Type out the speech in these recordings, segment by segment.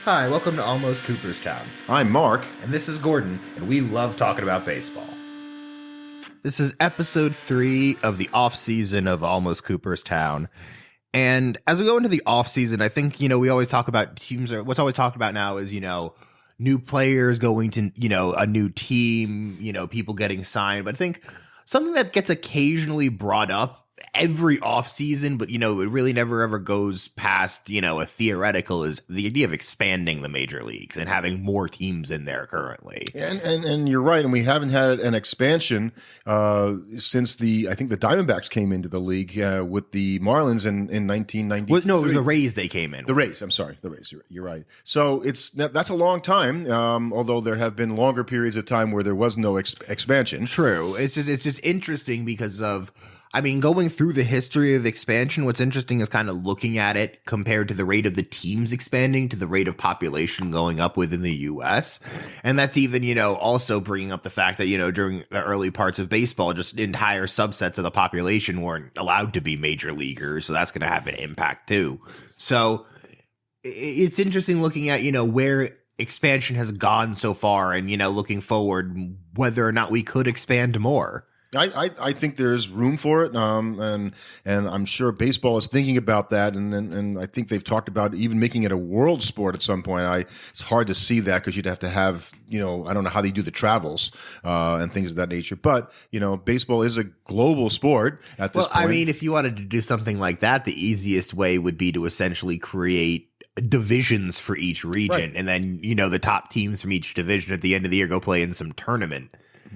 Hi, welcome to Almost Cooperstown. I'm Mark. And this is Gordon, and we love talking about baseball. This is episode 3 of the off-season of Almost Cooperstown. And as we go into the off-season, I think, we always talk about teams, or what's always talked about now is, new players going to, a new team, people getting signed. But I think something that gets occasionally brought up every offseason, but it really never ever goes past a theoretical, is the idea of expanding the major leagues and having more teams in there currently. And you're right, and we haven't had an expansion since I think the Diamondbacks came into the league with the Marlins in 1990. Well, no, it was the Rays they came in. The Rays, I'm sorry, the Rays. You're right. So that's a long time, although there have been longer periods of time where there was no expansion. True. It's just interesting because of, going through the history of expansion, what's interesting is kind of looking at it compared to the rate of the teams expanding to the rate of population going up within the U.S. And that's even, also bringing up the fact that, during the early parts of baseball, just entire subsets of the population weren't allowed to be major leaguers. So that's going to have an impact too. So it's interesting looking at, where expansion has gone so far and, looking forward, whether or not we could expand more. I think there's room for it, and I'm sure baseball is thinking about that, and I think they've talked about even making it a world sport at some point. It's hard to see that because you'd have to have, I don't know how they do the travels and things of that nature. But baseball is a global sport at this point. If you wanted to do something like that, the easiest way would be to essentially create divisions for each region, right. And then the top teams from each division at the end of the year go play in some tournament.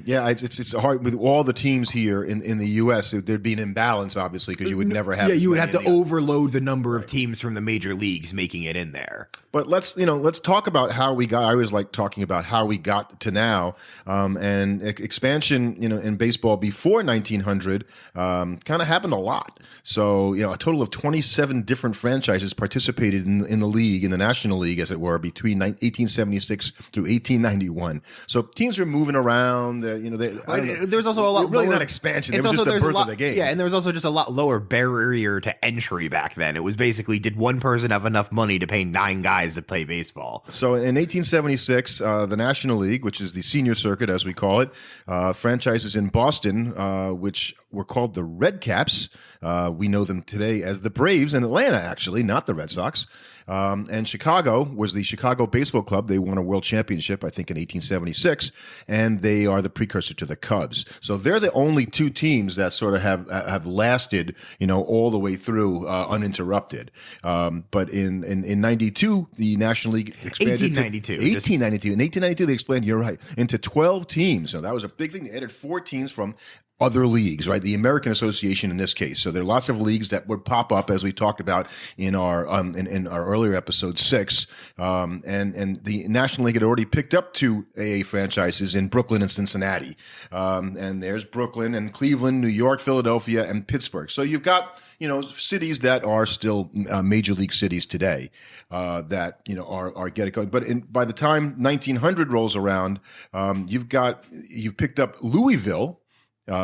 Yeah, it's hard with all the teams here in the U.S. There'd be an imbalance, obviously, because you would never have. Yeah, you would have to overload the number of teams from the major leagues making it in there. But let's talk about how we got. I always like talking about how we got to now, and expansion. In baseball before 1900, kind of happened a lot. So a total of 27 different franchises participated in the league, in the National League, as it were, between 1876 through 1891. So teams were moving around. There's also a lot really lower, not expansion. It was just the birth of the game. Yeah, and there was also just a lot lower barrier to entry back then. It was basically, did one person have enough money to pay 9 guys to play baseball? So in 1876, the National League, which is the senior circuit as we call it, franchises in Boston, which were called the Red Caps. We know them today as the Braves, in Atlanta, actually, not the Red Sox. And Chicago was the Chicago Baseball Club. They won a world championship, I think, in 1876, and they are the precursor to the Cubs. So they're the only 2 teams that sort of have lasted, all the way through uninterrupted. But in 92, the National League expanded 1892. In 1892, they expanded, you're right, into 12 teams. So that was a big thing. They added 4 teams from other leagues, right? The American Association in this case. So there are lots of leagues that would pop up, as we talked about in our earlier episode 6. And the National League had already picked up 2 AA franchises in Brooklyn and Cincinnati. And there's Brooklyn and Cleveland, New York, Philadelphia, and Pittsburgh. So you've got cities that are still major league cities today that are getting going. But by the time 1900 rolls around, you've picked up Louisville,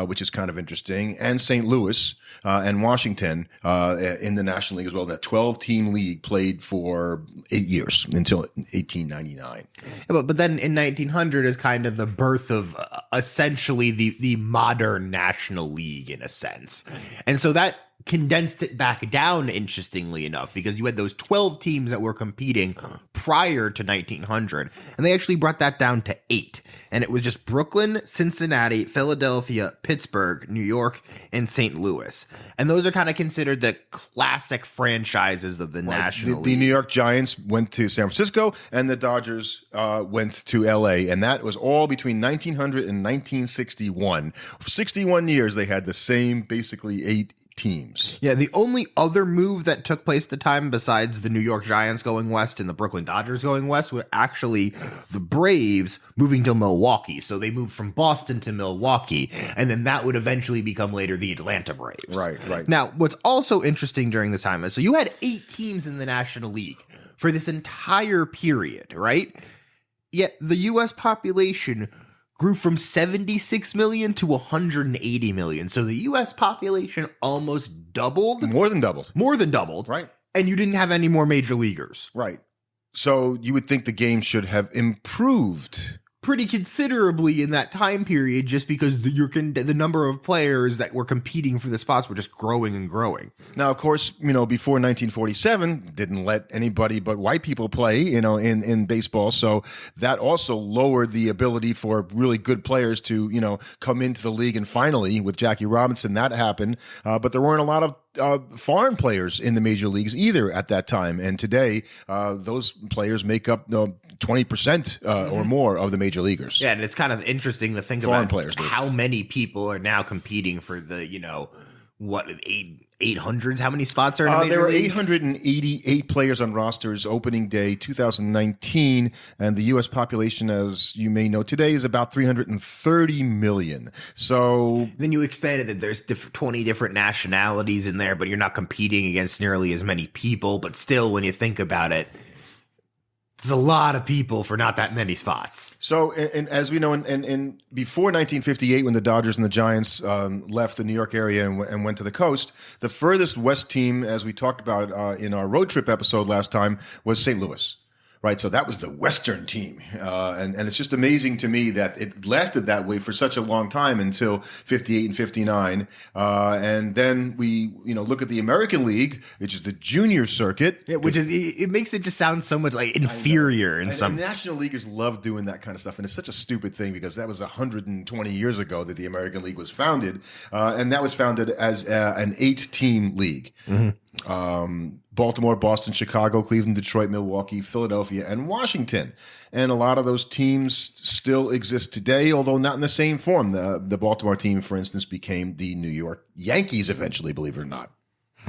which is kind of interesting, and St. Louis and Washington in the National League as well. That 12-team league played for 8 years until 1899. Yeah, but then in 1900 is kind of the birth of essentially the modern National League in a sense. And so that condensed it back down, interestingly enough, because you had those 12 teams that were competing prior to 1900, and they actually brought that down to 8. And it was just Brooklyn, Cincinnati, Philadelphia, Pittsburgh, New York, and St. Louis. And those are kind of considered the classic franchises of the National League. The New York Giants went to San Francisco, and the Dodgers went to L.A., and that was all between 1900 and 1961. For 61 years, they had the same, basically, 8 teams. Yeah, the only other move that took place at the time, besides the New York Giants going west and the Brooklyn Dodgers going west, were actually the Braves moving to Milwaukee. So they moved from Boston to Milwaukee, and then that would eventually become later the Atlanta Braves. Right. Now, what's also interesting during this time is, so you had 8 teams in the National League for this entire period, right? Yet the U.S. population grew from 76 million to 180 million. So the U.S. population almost doubled. More than doubled. More than doubled. Right. And you didn't have any more major leaguers. Right. So you would think the game should have improved. Pretty considerably in that time period, just because the number of players that were competing for the spots were just growing and growing. Now, of course, before 1947, didn't let anybody but white people play, in baseball. So that also lowered the ability for really good players to, come into the league. And finally, with Jackie Robinson, that happened. But there weren't a lot of foreign players in the major leagues either at that time. And today, those players make up 20% or more of the major leaguers. Yeah, and it's kind of interesting to think Foreign about players do. how many people are now competing for the, 800s? How many spots are in the major There were league? 888 players on rosters opening day 2019, and the U.S. population, as you may know today, is about 330 million. So Then you expanded that there's 20 different nationalities in there, but you're not competing against nearly as many people. But still, when you think about it, it's a lot of people for not that many spots. So, and as we know, in before 1958, when the Dodgers and the Giants left the New York area and went to the coast, the furthest west team, as we talked about in our road trip episode last time, was St. Louis. Right, so that was the Western team, and it's just amazing to me that it lasted that way for such a long time until 58 and 59, and then we look at the American League, which is the junior circuit, Which is, it makes it just sound so much like inferior in some. And National Leaguers love doing that kind of stuff, and it's such a stupid thing because that was 120 years ago that the American League was founded, and that was founded as an 8-team league. Baltimore, Boston, Chicago, Cleveland, Detroit, Milwaukee, Philadelphia, and Washington. And a lot of those teams still exist today, although not in the same form. The Baltimore team, for instance, became the New York Yankees eventually, believe it or not.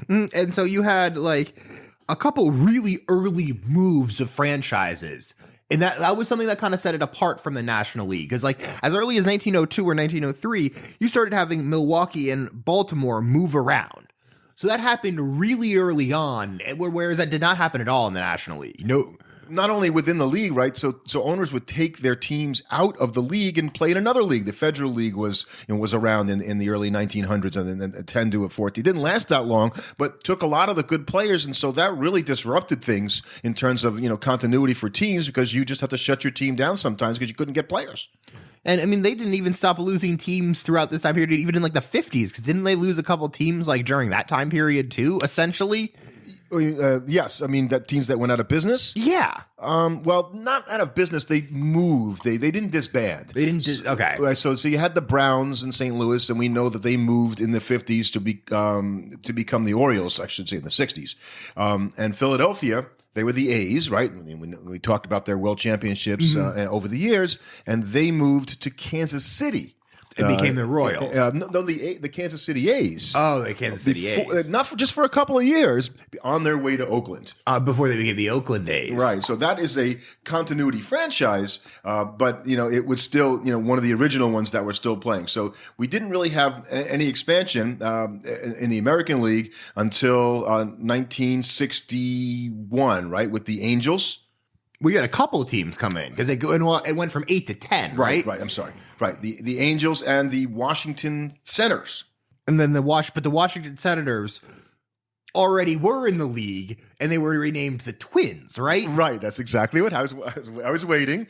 And so you had like a couple really early moves of franchises. And that was something that kind of set it apart from the National League. Because like as early as 1902 or 1903, you started having Milwaukee and Baltimore move around. So that happened really early on, whereas that did not happen at all in the National League. No. Not only within the league, right? So owners would take their teams out of the league and play in another league. The Federal League was around in the early 1900s and then 10 to 14. It didn't last that long, but took a lot of the good players, and so that really disrupted things in terms of continuity for teams because you just have to shut your team down sometimes because you couldn't get players. And I mean, they didn't even stop losing teams throughout this time period, even in like the 50s, because didn't they lose a couple teams like during that time period too, essentially? Yes, I mean that teams that went out of business. Yeah. Well, not out of business. They moved. They didn't disband. They didn't. Okay. Right. So you had the Browns in St. Louis, and we know that they moved in the 50s to become the Orioles. I should say in the 60s. And Philadelphia. They were the A's, right? I mean, we talked about their world championships over the years, and they moved to Kansas City. It became the Royals. No, the Kansas City A's. Oh, the Kansas City A's. Not just for a couple of years, on their way to Oakland. Before they became the Oakland A's. Right. So that is a continuity franchise, but, it was still, one of the original ones that were still playing. So we didn't really have any expansion in the American League until 1961, right, with the Angels. We had a couple teams come in because it went from 8 to 10, right? Right. I'm sorry. Right. The Angels and the Washington Senators. And then the Washington Senators already were in the league, and they were renamed the Twins, right? Right. That's exactly what I was waiting.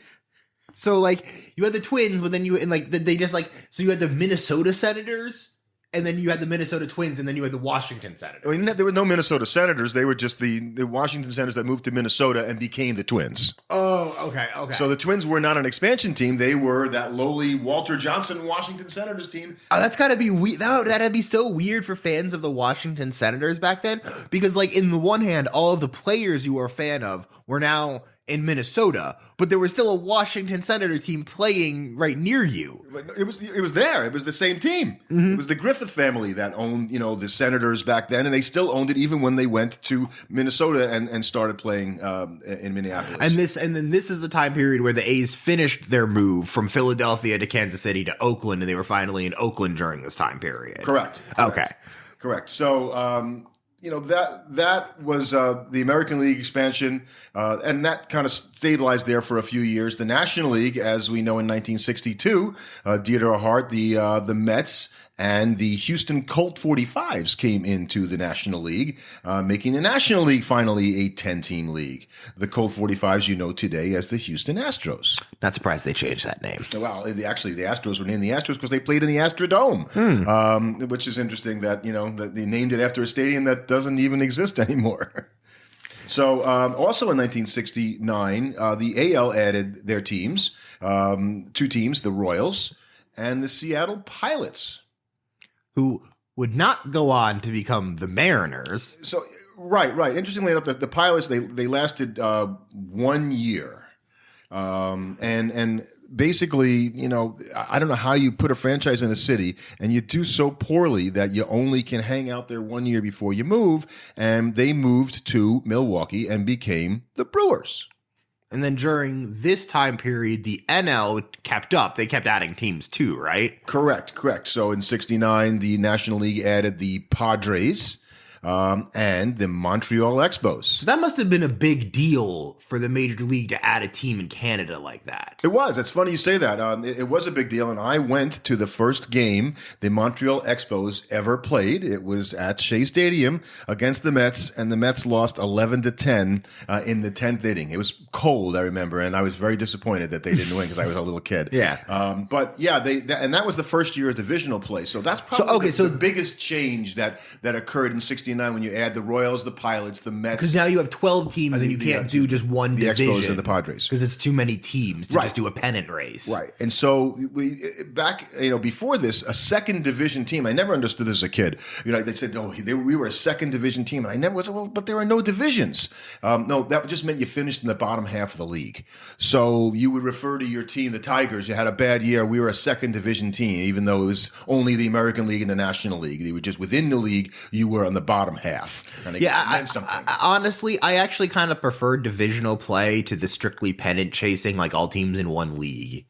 So like you had the Twins, but then you so you had the Minnesota Senators. And then you had the Minnesota Twins, and then you had the Washington Senators. I mean, there were no Minnesota Senators. They were just the Washington Senators that moved to Minnesota and became the Twins. Oh, okay. So the Twins were not an expansion team. They were that lowly Walter Johnson Washington Senators team. Oh, that's got to be weird. That'd be so weird for fans of the Washington Senators back then. Because, like, in the one hand, all of the players you were a fan of were now in Minnesota, but there was still a Washington Senator team playing right near you. It was there. It was the same team. Mm-hmm. It was the Griffith family that owned, the Senators back then, and they still owned it even when they went to Minnesota and started playing in Minneapolis. And then this is the time period where the A's finished their move from Philadelphia to Kansas City to Oakland, and they were finally in Oakland during this time period. Correct. Okay. Correct. So, that was the American League expansion, and that kind of stabilized there for a few years. The National League, as we know in 1962, Dieter Hart, the Mets, and the Houston Colt 45s came into the National League, making the National League finally a 10-team league. The Colt 45s you know today as the Houston Astros. Not surprised they changed that name. Well, actually, the Astros were named the Astros because they played in the Astrodome, which is interesting that, that they named it after a stadium that doesn't even exist anymore. So also in 1969, the AL added their teams, two teams, the Royals and the Seattle Pilots, who would not go on to become the Mariners. So, right. Interestingly enough, the Pilots, they lasted 1 year. And basically, I don't know how you put a franchise in a city and you do so poorly that you only can hang out there 1 year before you move. And they moved to Milwaukee and became the Brewers. And then during this time period, the NL kept up. They kept adding teams too, right? Correct. So in 69, the National League added the Padres and the Montreal Expos. So that must have been a big deal for the Major League to add a team in Canada like that. It was. It's funny you say that. It was a big deal, and I went to the first game the Montreal Expos ever played. It was at Shea Stadium against the Mets, and the Mets lost 11-10 in the 10th inning. It was cold, I remember, and I was very disappointed that they didn't win because I was a little kid. Yeah. But yeah, and that was the first year of divisional play. So that's probably the biggest change that occurred in 69 when you add the Royals, the Pilots, the Mets. Because now you have 12 teams and you can't do just one division. The Expos and the Padres. Because it's too many teams to just do a pennant race. Right. And so before this, a second division team, I never understood this as a kid. They said, we were a second division team. And I never was, but there are no divisions. No, that just meant you finished in the bottom half of the league. So you would refer to your team, the Tigers, you had a bad year. We were a second division team, even though it was only the American League and the National League. They were just within the league, you were on the bottom half. And it meant something. Honestly, I actually kind of prefer divisional play to the strictly pennant chasing, like all teams in one league.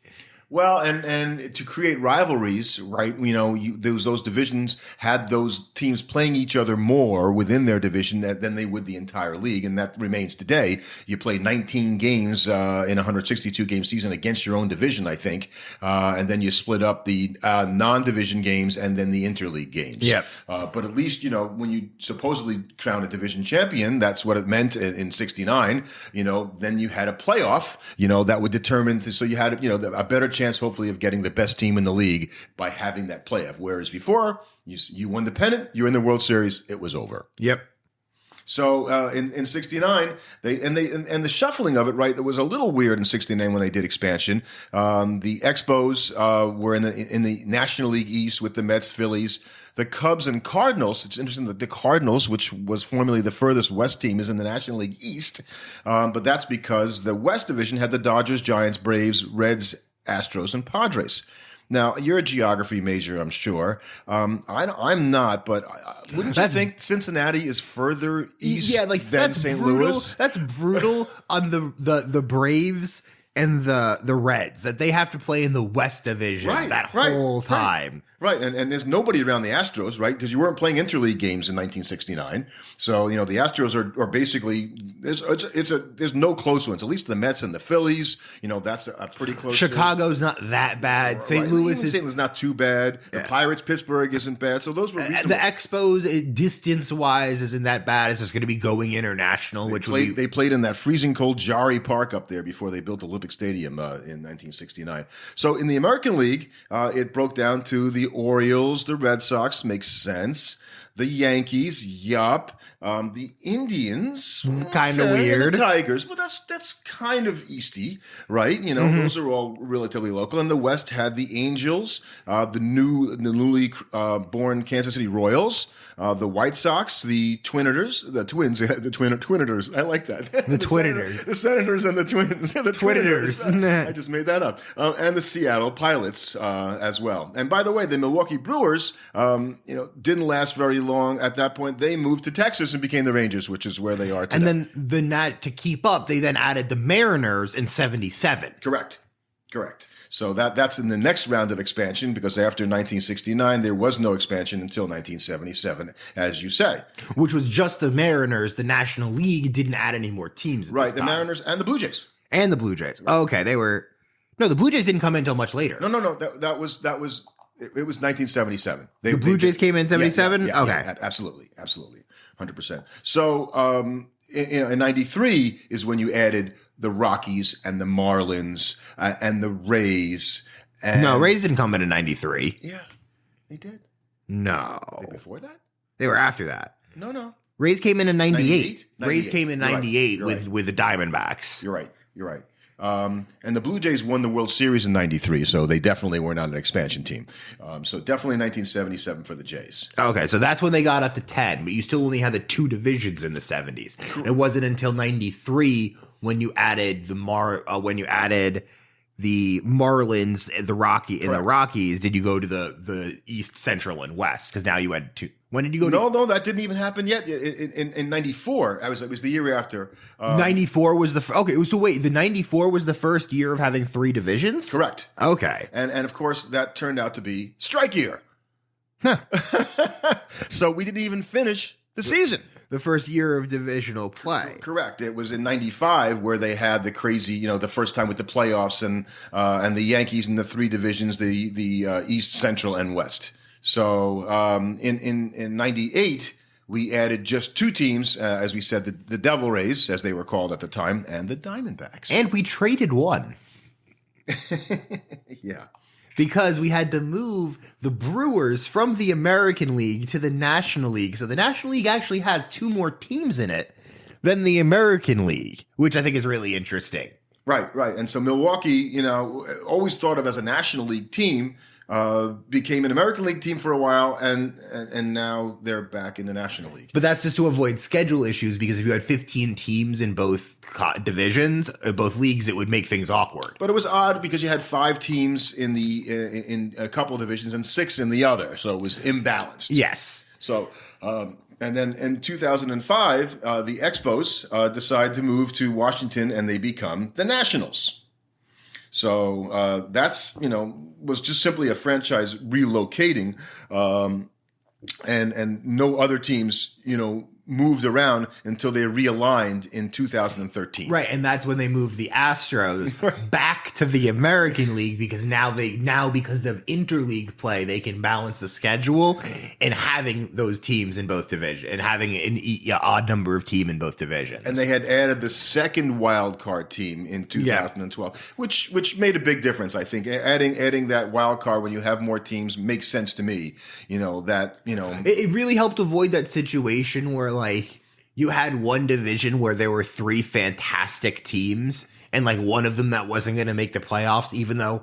Well, and to create rivalries, right? Those divisions had those teams playing each other more within their division than they would the entire league, and that remains today. You play 19 games in a 162 game season against your own division, I think, and then you split up the non-division games and then the interleague games. Yeah. But at least when you supposedly crown a division champion, that's what it meant in '69. Then you had a playoff. That would determine. So you had a better chance, hopefully, of getting the best team in the league by having that playoff. Whereas before, you won the pennant, you're in the World Series, it was over. Yep. So in '69, the shuffling of it, right? It was a little weird in '69 when they did expansion. The Expos were in the National League East with the Mets, Phillies. The Cubs and Cardinals, it's interesting that the Cardinals, which was formerly the furthest west team, is in the National League East. But that's because the West Division had the Dodgers, Giants, Braves, Reds, Astros, and Padres. Now, you're a geography major, I'm sure. I'm not, but wouldn't you think Cincinnati is further east than St. Louis? That's brutal on the Braves and the Reds, that they have to play in the West Division whole time. Right, and there's nobody around the Astros, right? Because you weren't playing interleague games in 1969. So, the Astros are basically, there's no close ones. At least the Mets and the Phillies, that's a pretty close. Chicago's not that bad. St. Louis is not too bad. The Pirates, Pittsburgh isn't bad. So those were reasonable. The Expos, distance-wise, isn't that bad. It's just going to be going international, They played in that freezing cold Jari Park up there before they built Olympic Stadium in 1969. So in the American League, it broke down to the Orioles, the Red Sox, makes sense. The Yankees, yup. The Indians, kind of weird. The Tigers, but that's kind of easty, right? Those are all relatively local. And the West had the Angels, the newly born Kansas City Royals, the White Sox, the Twinitors, the Twins, the Twinitors. I like that. The Twinitors. The Senators and the Twins. The Twinitors. I just made that up. And the Seattle Pilots as well. And by the way, the Milwaukee Brewers, didn't last very long. At that point, they moved to Texas and became the Rangers, which is where they are today. And then to keep up, they then added the Mariners in '77. Correct. So that's in the next round of expansion, because after 1969, there was no expansion until 1977, as you say. Which was just the Mariners. The National League didn't add any more teams at this time. Mariners and the Blue Jays. And the Blue Jays. Okay, they were... No, the Blue Jays didn't come in until much later. No. That was It was 1977. The Blue Jays came in 77? Yeah, okay. Yeah, absolutely. 100%. So in 93 is when you added the Rockies and the Marlins and the Rays. And No, Rays didn't come in 93. Yeah, they did. No. Were they before that? They were after that. No. Rays came in 98. 98? Rays came in 98 You're right. with the Diamondbacks. You're right. And the Blue Jays won the World Series in 93, so they definitely were not an expansion team. So definitely 1977 for the Jays. Okay, so that's when they got up to 10, but you still only had the two divisions in the 70s. It wasn't until 93 when you added the Marlins, the Rockies, did you go to the East, Central, and West? Because now you had two. When did you go? No, that didn't even happen yet. In 94, it was the year after. 94 was the okay. So wait, the 94 was the first year of having three divisions. Correct. Okay, and of course that turned out to be strike year. Huh. So we didn't even finish the season. The first year of divisional play. Correct. It was in 95 where they had the crazy, the first time with the playoffs and the Yankees in the three divisions, the East, Central, and West. So in 98, we added just two teams, as we said, the Devil Rays, as they were called at the time, and the Diamondbacks. And we traded one. Yeah. Because we had to move the Brewers from the American League to the National League. So the National League actually has two more teams in it than the American League, which I think is really interesting. Right. And so Milwaukee, always thought of as a National League team, became an American League team for a while, and now they're back in the National League. But that's just to avoid schedule issues, because if you had 15 teams in both divisions, both leagues, it would make things awkward. But it was odd because you had 5 teams in a couple of divisions and 6 in the other, so it was imbalanced. Yes. So, and then in 2005, the Expos decide to move to Washington, and they become the Nationals. So that's, was just simply a franchise relocating, and no other teams, moved around until they realigned in 2013. Right, and that's when they moved the Astros back to the American League, because now because of interleague play, they can balance the schedule, and having those teams in both divisions, and having an odd number of team in both divisions. And they had added the second wild card team in 2012, which made a big difference. I think adding that wild card when you have more teams makes sense to me. It really helped avoid that situation where, like, you had one division where there were 3 fantastic teams, and like one of them that wasn't going to make the playoffs, even though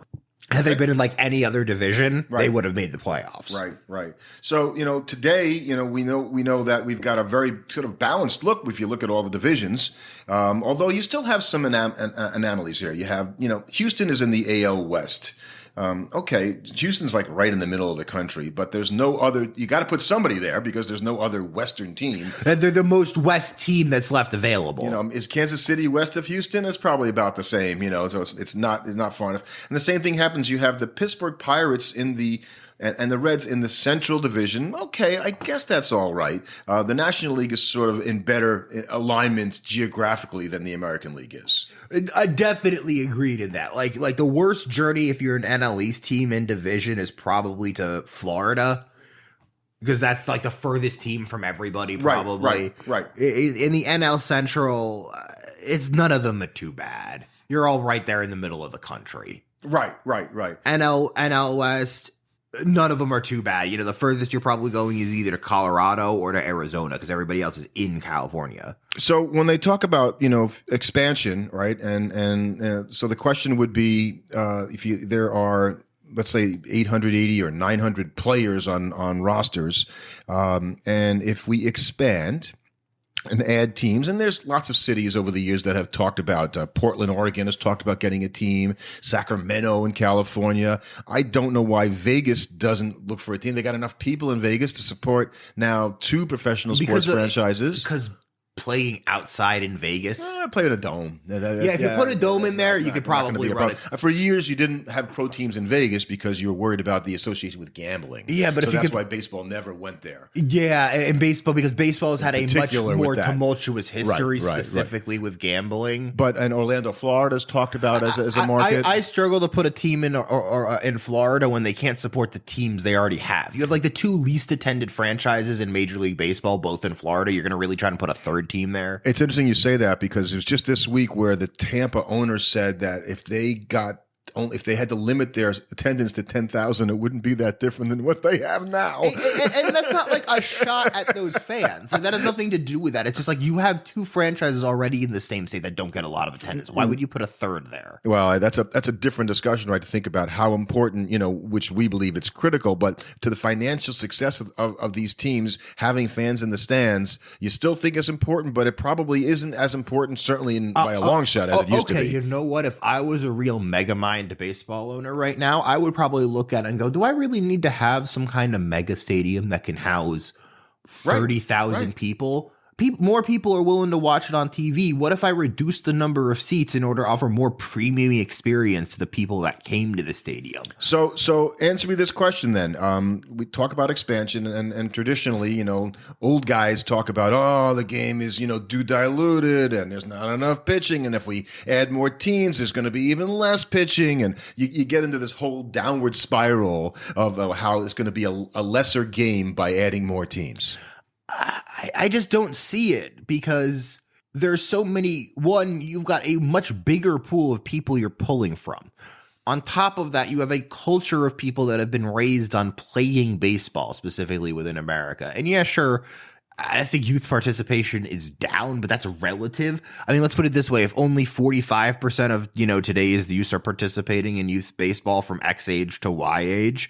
had they been in like any other division, they would have made the playoffs. Right. So, today, we know that we've got a very sort of balanced look if you look at all the divisions. Although you still have some anomalies here. You have, Houston is in the AL West. Okay, Houston's like right in the middle of the country, but there's no other. You got to put somebody there because there's no other Western team. They're the most West team that's left available. Is Kansas City west of Houston? It's probably about the same. So it's not far enough. And the same thing happens. You have the Pittsburgh Pirates in the. And the Reds in the Central Division. Okay, I guess that's all right. The National League is sort of in better alignment geographically than the American League is. I definitely agreed in that. Like the worst journey if you're an NL East team in division is probably to Florida, because that's like the furthest team from everybody. Probably right. In the NL Central, it's none of them are too bad. You're all right there in the middle of the country. Right. NL West. None of them are too bad. The furthest you're probably going is either to Colorado or to Arizona, because everybody else is in California. So when they talk about, expansion, right? And so the question would be, there are, let's say 880 or 900 players on rosters. And if we expand and add teams, and there's lots of cities over the years that have talked about, Portland, Oregon has talked about getting a team, Sacramento in California. I don't know why Vegas doesn't look for a team. They got enough people in Vegas to support now 2 professional sports franchises. Because playing outside in Vegas. Play in a dome. If you put a dome in there, you could probably run it. For years, you didn't have pro teams in Vegas because you were worried about the association with gambling. Yeah, but so that's why baseball never went there. Yeah, and baseball, because baseball has had a much more tumultuous history, Right, specifically with gambling. But and Orlando, Florida is talked about as a market. I struggle to put a team in or in Florida when they can't support the teams they already have. You have like the two least attended franchises in Major League Baseball, both in Florida. You're going to really try and put a third team there. It's interesting you say that because it was just this week where the Tampa owners said that if they had to limit their attendance to 10,000, it wouldn't be that different than what they have now. And that's not like a shot at those fans. Like, that has nothing to do with that. It's just like you have two franchises already in the same state that don't get a lot of attendance. Why would you put a third there? Well, that's a different discussion, right? To think about how important, which we believe it's critical, but to the financial success of these teams, having fans in the stands, you still think it's important, but it probably isn't as important, certainly by a long shot as it used to be. Okay, you know what? If I was a real mega mind baseball owner right now, I would probably look at it and go, do I really need to have some kind of mega stadium that can house 30,000 people? More people are willing to watch it on TV. What if I reduce the number of seats in order to offer more premium experience to the people that came to the stadium? So answer me this question then. We talk about expansion and traditionally, old guys talk about, the game is, too diluted and there's not enough pitching. And if we add more teams, there's going to be even less pitching. And you get into this whole downward spiral of how it's going to be a lesser game by adding more teams. I just don't see it because there's so many. One, you've got a much bigger pool of people you're pulling from. On top of that, you have a culture of people that have been raised on playing baseball, specifically within America. And yeah, sure, I think youth participation is down, but that's relative. I mean, let's put it this way. If only 45% of, today's youth are participating in youth baseball from X age to Y age,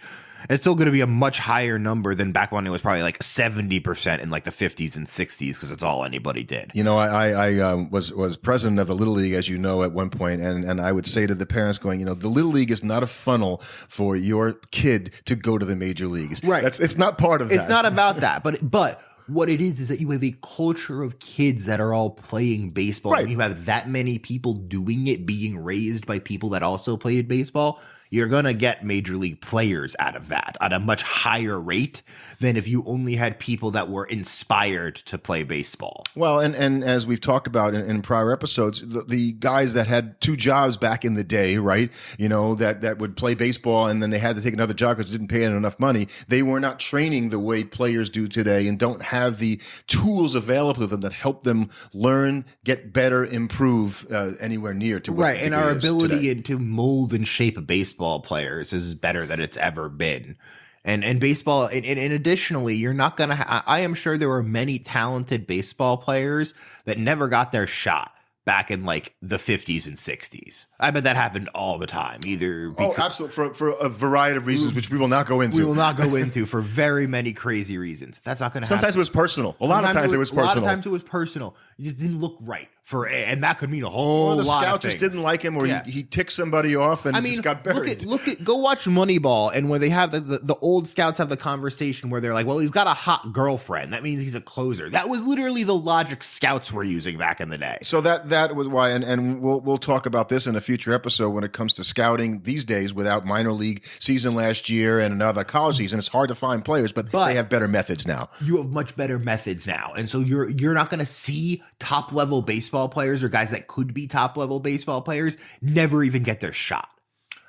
it's still going to be a much higher number than back when it was probably like 70% in like the 50s and 60s because it's all anybody did. I was president of the Little League, as you know, at one point, and I would say to the parents going, the Little League is not a funnel for your kid to go to the major leagues. Right. It's not part of that. It's not about that, but what it is that you have a culture of kids that are all playing baseball. Right. When you have that many people doing it, being raised by people that also played baseball, you're going to get major league players out of that at a much higher rate than if you only had people that were inspired to play baseball. Well, and as we've talked about in prior episodes, the guys that had two jobs back in the day, right, that would play baseball and then they had to take another job because it didn't pay enough money, they were not training the way players do today and don't have the tools available to them that help them learn, get better, improve anywhere near to what right. And our ability today. To mold and shape baseball players is better than it's ever been. And baseball, and additionally, you're not going to I am sure there were many talented baseball players that never got their shot back in like the 50s and 60s. I bet that happened all the time. Absolutely. For a variety of reasons, which we will not go into. We will not go into for very many crazy reasons. That's not going to happen. Sometimes it was personal. A lot of times it was personal. A lot of times it was personal. It just didn't look right. And that could mean a whole lot of things. The scout just didn't like him, or he ticked somebody off and just got buried. Go watch Moneyball, and where they have the old scouts have the conversation where they're like, well, he's got a hot girlfriend. That means he's a closer. That was literally the logic scouts were using back in the day. So that was why, and we'll talk about this in a future episode when it comes to scouting these days without minor league season last year and another college season. It's hard to find players, but they have better methods now. You have much better methods now. And so you're not going to see top level baseball players or guys that could be top level baseball players never even get their shot.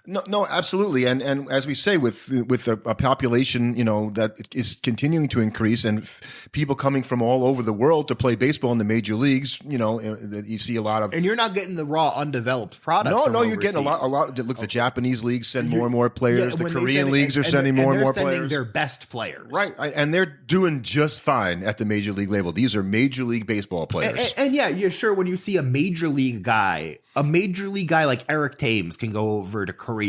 No, absolutely, and as we say, with a population, that is continuing to increase, and people coming from all over the world to play baseball in the major leagues, you see a lot of. And you're not getting the raw, undeveloped products. No, you're getting a lot. Look, the Japanese leagues send more and more players. The Korean leagues are sending more and more players. Their best players, right? And they're doing just fine at the major league level. These are major league baseball players. And yeah, sure. When you see a major league guy like Eric Thames can go over to Korea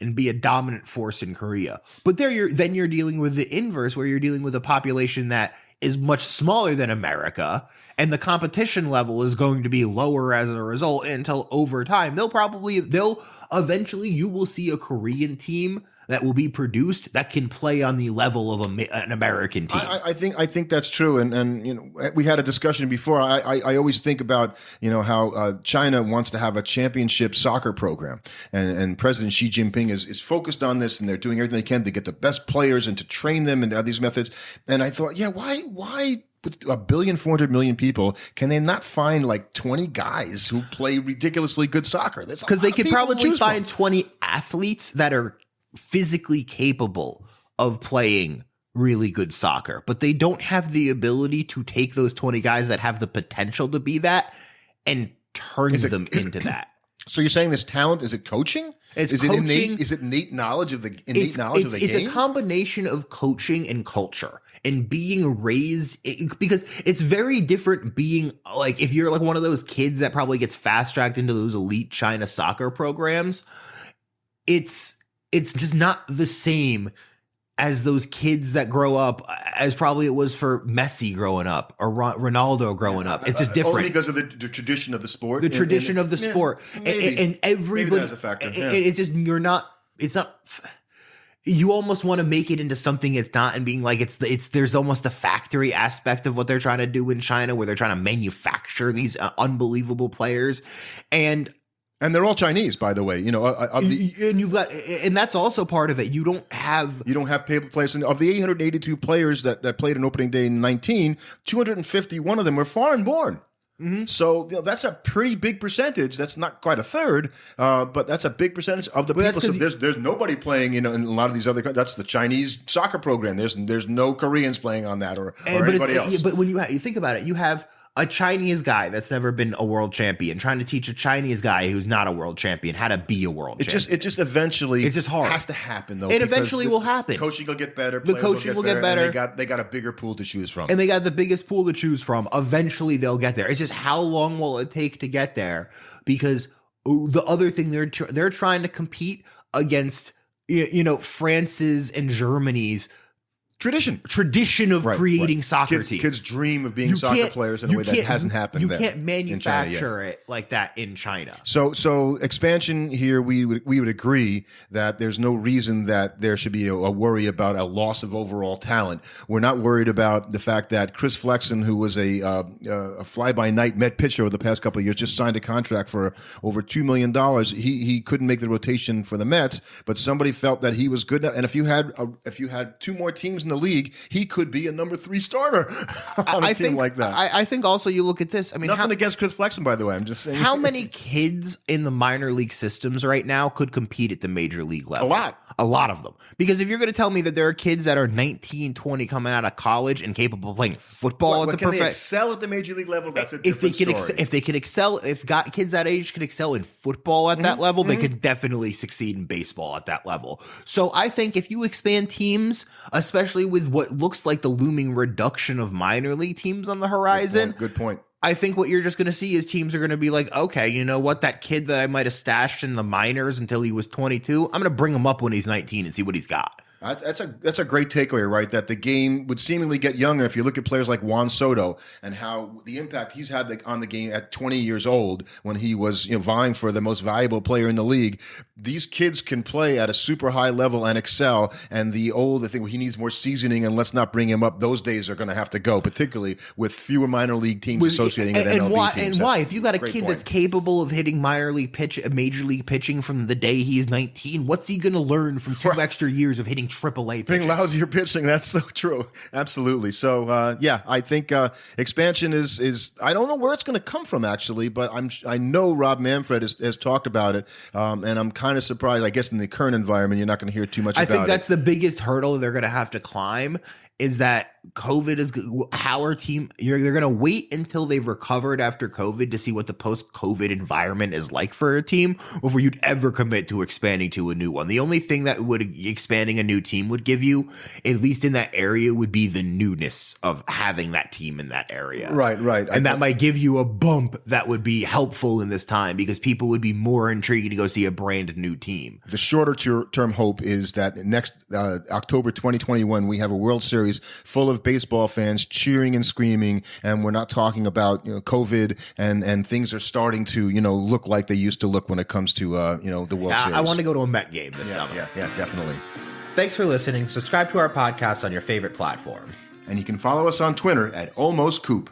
and be a dominant force in Korea. But then you're dealing with the inverse, where you're dealing with a population that is much smaller than America and the competition level is going to be lower as a result until over time. They'll eventually, you will see a Korean team that will be produced that can play on the level of an American team. I think that's true, and you know, we had a discussion before. I always think about, you know, how China wants to have a championship soccer program, and President Xi Jinping is focused on this, and they're doing everything they can to get the best players and to train them and these methods. And I thought, yeah, why with 1,400,000,000 people, can they not find like 20 guys who play ridiculously good soccer? That's because they could probably find 20 athletes that are physically capable of playing really good soccer, but they don't have the ability to take those 20 guys that have the potential to be that and turn them into that. So you're saying this talent, is it coaching? Is it innate? Is it innate knowledge of the game? It's a combination of coaching and culture and being raised, because it's very different being like, if you're like one of those kids that probably gets fast tracked into those elite China soccer programs, it's just not the same as those kids that grow up as probably it was for Messi growing up or Ronaldo growing up. It's just different. Only because of the tradition of the sport. The tradition of the sport. And everybody. Maybe that's a factor. Yeah. It's just, it's not. You almost want to make it into something it's not, and being like, there's almost a factory aspect of what they're trying to do in China, where they're trying to manufacture these unbelievable players. And they're all Chinese, by the way. You know, and that's also part of it. You don't have paper players. And of the 882 players that played on opening day in 19, 251 of them were foreign born. Mm-hmm. So that's a pretty big percentage. That's not quite a third, but that's a big percentage of the people. So there's nobody playing, you know, in a lot of these other countries. That's the Chinese soccer program. There's no Koreans playing on that or anybody else. But when you think about it, you have a Chinese guy that's never been a world champion trying to teach a Chinese guy who's not a world champion how to be a world champion. It just eventually it's just hard. Has to happen though. It eventually will happen. Coaching will get better. The coaching will get better. They got a bigger pool to choose from. And they got the biggest pool to choose from. Eventually they'll get there. It's just how long will it take to get there? Because the other thing they're trying to compete against, you know, France's and Germany's tradition of creating soccer teams. Kids dream of being soccer players in a way that hasn't happened. You can't manufacture it like that in China. So expansion here, we would agree that there's no reason that there should be a worry about a loss of overall talent. We're not worried about the fact that Chris Flexen, who was a fly-by-night Met pitcher over the past couple of years, just signed a contract for over $2 million. He couldn't make the rotation for the Mets, but somebody felt that he was good enough. And if you had two more teams in the league, he could be a number 3 starter on a team like that. I think also you look at this. I mean, nothing against Chris Flexen, by the way. I'm just saying. How many kids in the minor league systems right now could compete at the major league level? A lot of them. Because if you're going to tell me that there are kids that are 19, 20 coming out of college and capable of playing football at the can they excel at the major league level? That's a different story. If they could excel, if kids that age could excel in football at that level, they could definitely succeed in baseball at that level. So I think if you expand teams, especially with what looks like the looming reduction of minor league teams on the horizon. Good point. I think what you're just going to see is teams are going to be like, okay, you know what? That kid that I might have stashed in the minors until he was 22, I'm going to bring him up when he's 19 and see what he's got. That's a great takeaway, right? That the game would seemingly get younger if you look at players like Juan Soto and how the impact he's had on the game at 20 years old when he was, you know, vying for the most valuable player in the league. These kids can play at a super high level and excel. And the old, I think he needs more seasoning and let's not bring him up. Those days are going to have to go, particularly with fewer minor league teams associating with MLB teams. And why? If you got a kid that's capable of hitting major league pitching from the day he's 19, what's he going to learn from 2 extra years of hitting AAA pitching? Being lousier pitching, that's so true. Absolutely. So, I think expansion is I don't know where it's going to come from, actually, but I know Rob Manfred has talked about it, and I'm kind of surprised. I guess in the current environment, you're not going to hear too much about it. I think that's the biggest hurdle they're going to have to climb, is that COVID is our team. They're going to wait until they've recovered after COVID to see what the post-COVID environment is like for a team before you'd ever commit to expanding to a new one. The only thing that expanding a new team would give you, at least in that area, would be the newness of having that team in that area. Right. And that might give you a bump that would be helpful in this time because people would be more intrigued to go see a brand new team. The shorter term hope is that next October 2021, we have a World Series Series full of baseball fans cheering and screaming, and we're not talking about COVID and things are starting to look like they used to look when it comes to the World Series. I want to go to a Met game this summer. Yeah, definitely. Thanks for listening. Subscribe to our podcast on your favorite platform. And you can follow us on Twitter at Almost Coop.